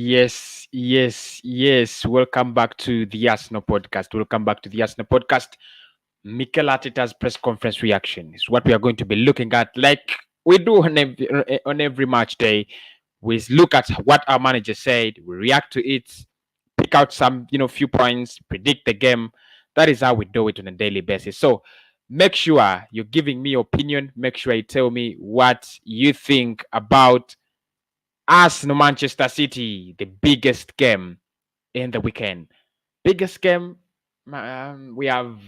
Yes. Welcome back to the Arsenal podcast. Mikel Arteta's press conference reaction is what we are going to be looking at. Like we do on every match day, we look at what our manager said, we react to it, pick out some few points, predict the game. That is how we do it on a daily basis. So make sure you're giving me your opinion. Make sure you tell me what you think about Arsenal Manchester City, the biggest game in the weekend. Biggest game, we have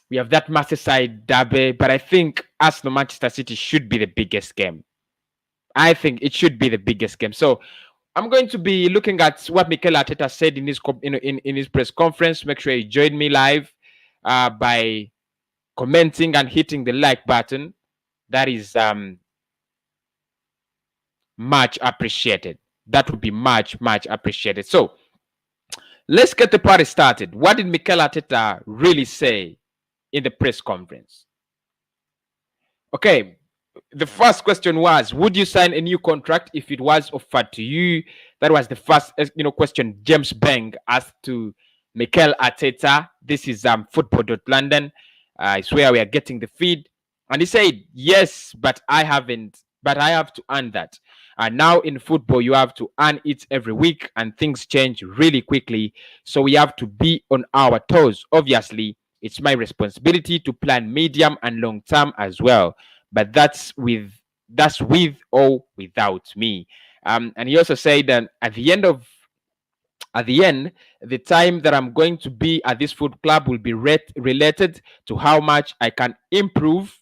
that Merseyside derby, but I think Arsenal Manchester City should be the biggest game. I think it should be the biggest game. So I'm going to be looking at what Mikel Arteta said in his press conference. Make sure you join me live by commenting and hitting the like button. That is much appreciated. That would be much appreciated. So let's get the party started. What did Mikel Arteta really say in the press conference? Okay, the first question was, would you sign a new contract if it was offered to you? That was the first question James Beng asked to Mikel Arteta. This is football.london. It's where we are getting the feed. And he said, yes, but I have to earn that. And now in football, you have to earn it every week and things change really quickly. So we have to be on our toes. Obviously, it's my responsibility to plan medium and long term as well. But that's with or without me. And he also said that at the end, the time that I'm going to be at this foot club will be related to how much I can improve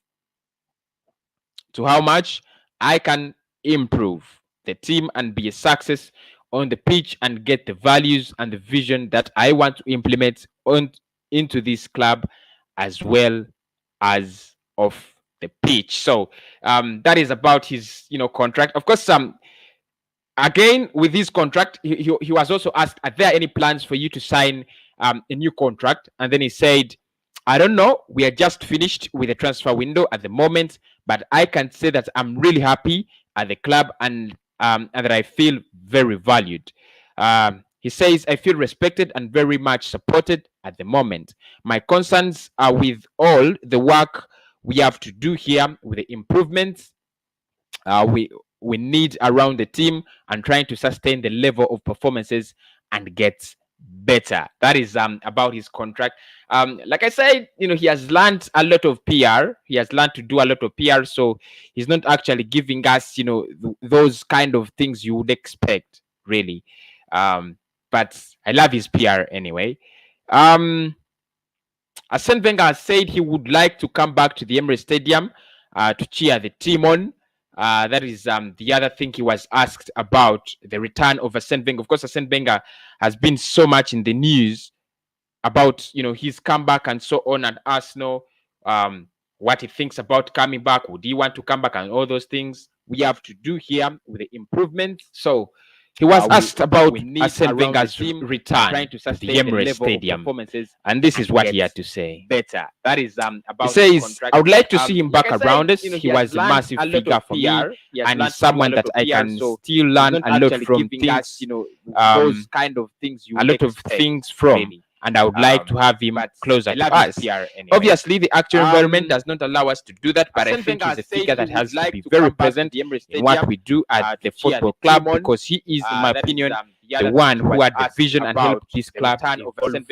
the team and be a success on the pitch and get the values and the vision that I want to implement into this club as well as off the pitch. So that is about his contract. Of course, again with his contract, he was also asked, are there any plans for you to sign a new contract? And then he said, I don't know. We are just finished with the transfer window at the moment, but I can say that I'm really happy at the club and that I feel very valued. He says, I feel respected and very much supported at the moment. My concerns are with all the work we have to do here with the improvements we need around the team and trying to sustain the level of performances and get better. That is about his contract. Like I said, he has learned a lot of PR. He has learned to do a lot of PR. So he's not actually giving us, those kind of things you would expect, really. But I love his PR anyway. Arsene Wenger has said he would like to come back to the Emirates Stadium to cheer the team on. That is the other thing he was asked about, the return of Arsene Wenger. Of course, Arsene Wenger has been so much in the news about his comeback and so on at Arsenal. What he thinks about coming back, would he want to come back, and all those things we have to do here with the improvements. So he was asked about Arsene Wenger's return trying to sustain the Emirates Stadium, and this is what he had to say. Better. That is about. He says, I would like to see him back around us. He was a massive figure for me, and he's someone that I can still learn a lot from. Things, those kind of things, a lot of things from. And I would like to have him closer to us. Obviously, the actual environment does not allow us to do that, but I think he's a figure that has to be very present in what we do at the football club, because he is, in my opinion, the one who had the vision and helped this club evolve and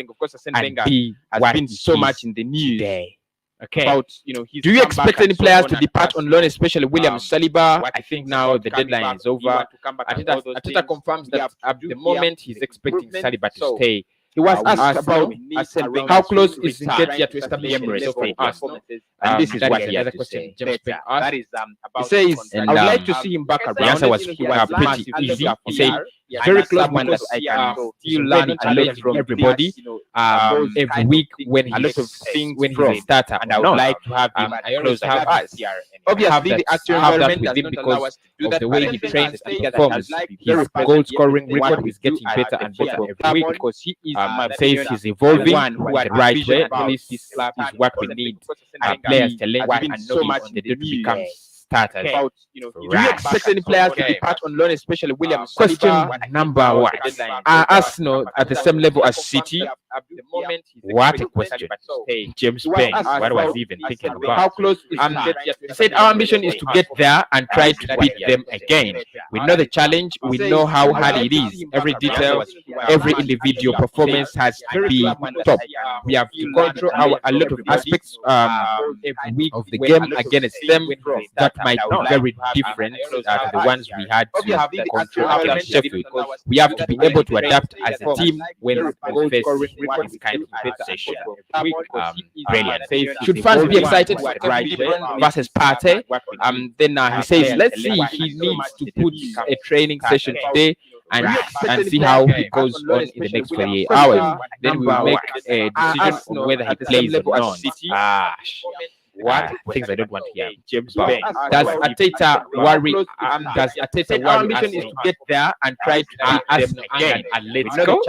be what been so much in the news today. Okay. About, do you expect any players to depart on loan, especially William Saliba? I think now the deadline is over. Arteta confirms that at the moment he's expecting Saliba to stay. He was asked about how close is Nketiah to establish Emirates for Arsenal, and this is what he had to say. He says, I would like to see him back around. The answer was pretty easy. He said, very close because I can still learn a lot from everybody every week when he starts, and I would like to have him close to us. Obviously, the actual environment with him because of the way he trains and performs. His goal scoring record is getting better and better every week because he is, says he's evolving in the right way. This is what we need. Our players to learn and know on the day to become starters. Do you expect any players to depart on loan, especially William Question Saliba? number one: Are Arsenal at the same level as City? What a question, James Payne. What was he even thinking about? How close is He said our ambition is to get there and try to beat them again. We know the challenge. We know how hard it is. Every detail, every individual performance has to be top. We have to control a lot of aspects of the game against them that might be very different to the ones we had to control against Sheffield. We have to be able to adapt as a team when we face this kind of session. Brilliant. Should fans be excited for versus Partey? Then he says, let's see. He needs to put a training session today and see how he goes on in the next 48 hours. Then we will make a decision on whether he plays or not. Things I don't want to hear. James Does Arteta worry? Does Arteta worry? Our mission is to get there and try to beat Arsenal again. Atletico.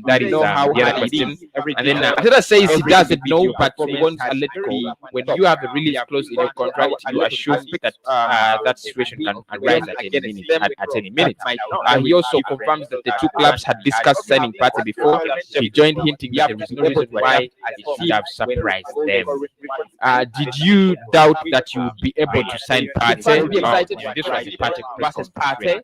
That is the other question. And then Arteta says he doesn't know, but he wants Atletico. When you have a release clause in your contract, you assume that that situation can arise at any minute. He also confirms that the two clubs had discussed signing Partey before. He joined hinting that there is no reason why it should have surprised them. Did you doubt that you would be able to sign Partey? This was a Partey versus Partey.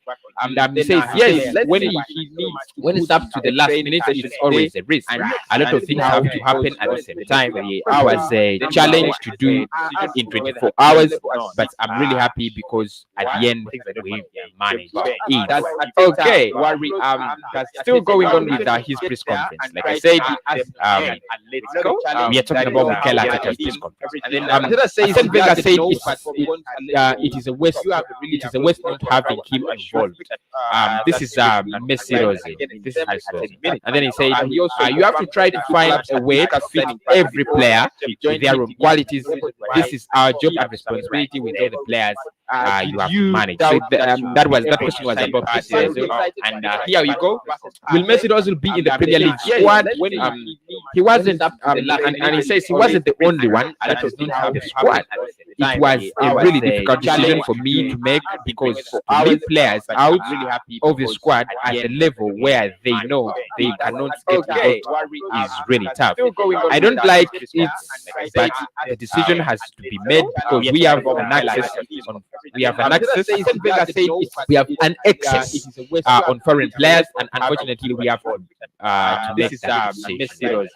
He says yes. When it's up to the last minute, it's always a risk. A lot of things have to happen at the same time. It was a challenge to do in 24 hours, but I'm really happy because at the end we managed it. Okay. Still going on with his press conference. Like I said, we are talking about Mikel Arteta's press conference. Arsene Wenger said it is a waste. It is a waste not having him involved. This is Messi Rose. This is and then he said you have to try to find a way to fit every player with their own qualities. This is our job and responsibility with all the players you have managed. So that question was about Messi Rose. And here we go. Will Messi Rose be in the Premier League squad? He wasn't, and he says he wasn't the only one that does not have the squad. It was a really difficult decision for me to make because to leave players out of the squad at the level where they know they cannot get out is really tough. I don't like it, but the decision has to be made because we have an access on foreign players, and unfortunately we have to make that decision.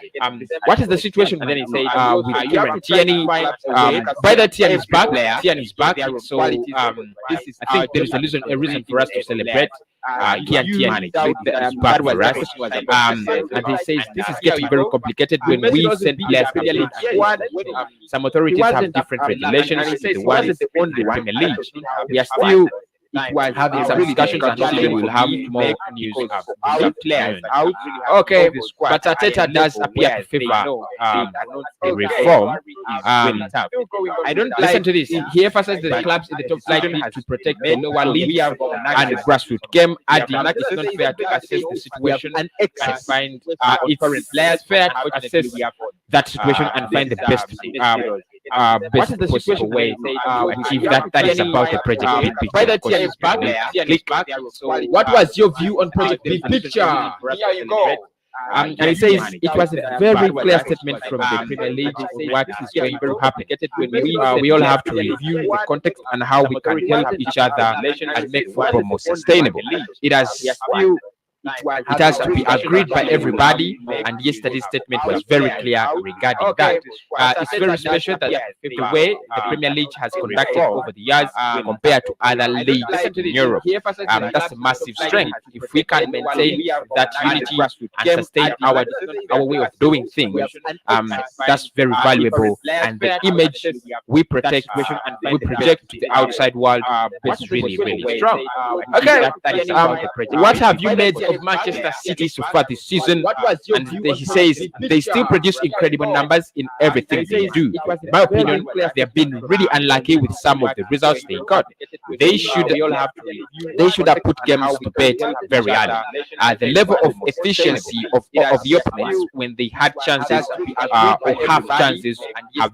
What is the situation with Kieran Tierney? By the Tierney is back. So I think there is a reason for us to celebrate. Kieran Tierney is back for us. And he says this is getting very complicated when we send players to the league. Some authorities have different regulations. The one is the Premier League. We are still having some discussions, and hopefully we'll have more news players out. Okay, but Arteta does appear to favor a reform. I don't listen to this. He emphasizes the clubs in the top flight has to protect the lower leagues and the grassroots game. Adding it's not fair to assess the situation and find it's fair to assess that situation and find the best possible way to achieve that. That is about the project big picture. What was your view on project big picture? Here you go. And he says it was a very clear statement from the Premier League on what is going to happen. We all have to review the context and how we can help each other and make football more sustainable. It has to be agreed by everybody, and yesterday's statement was very clear regarding that. It's very special that the way the Premier League has conducted over the years compared to other leagues in Europe. That's a massive strength. If we can maintain that unity and sustain our way of doing things, that's very valuable. And the image we protect and we project to the outside world is really, really strong. Okay, what have you made of Manchester City so far this season, and he says they still produce incredible numbers in everything they do. In my opinion, they have been really unlucky with some of the results they got. They should have put games to bed very early. The level of efficiency of the opponents when they had chances or half chances have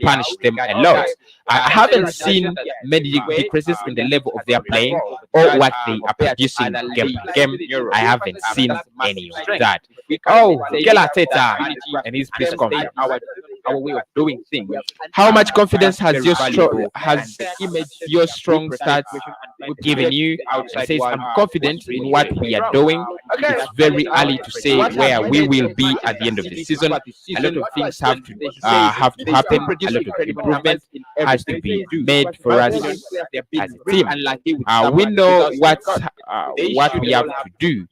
punished them a lot. I haven't seen many decreases in the level of their playing or what they are producing game by game. I haven't seen any of that. Oh, Mikel Arteta and his press conference. Our way of doing things. How much confidence has your strong stats given you? It says, I'm confident in what we are doing. It's very early to say where we will be at the end of the season. A lot of things have to happen. A lot of improvement has to be made for us as a team. We know what we have to do.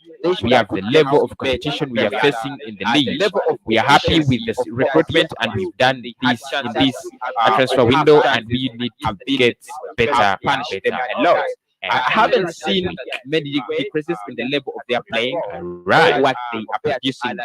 We have the level of competition we are facing in the league. We are happy with the recruitment, and we've done this in this transfer window, and we need to get better a lot. I haven't seen many decreases in the level of their playing, right? What they are producing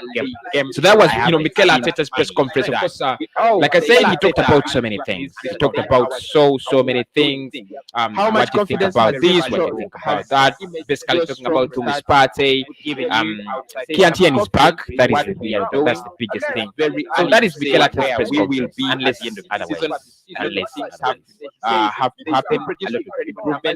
game. So that was, Mikel Arteta's press conference. Of course, like I said, he talked about so many things. He talked about so many things. How much what do you think about this? What do you think about that? Basically, talking about Thomas Partey. Kiantian is back. That is that's the biggest thing. So that is Mikel Arteta's press conference. Unless otherwise, have to happen. A lot of improvement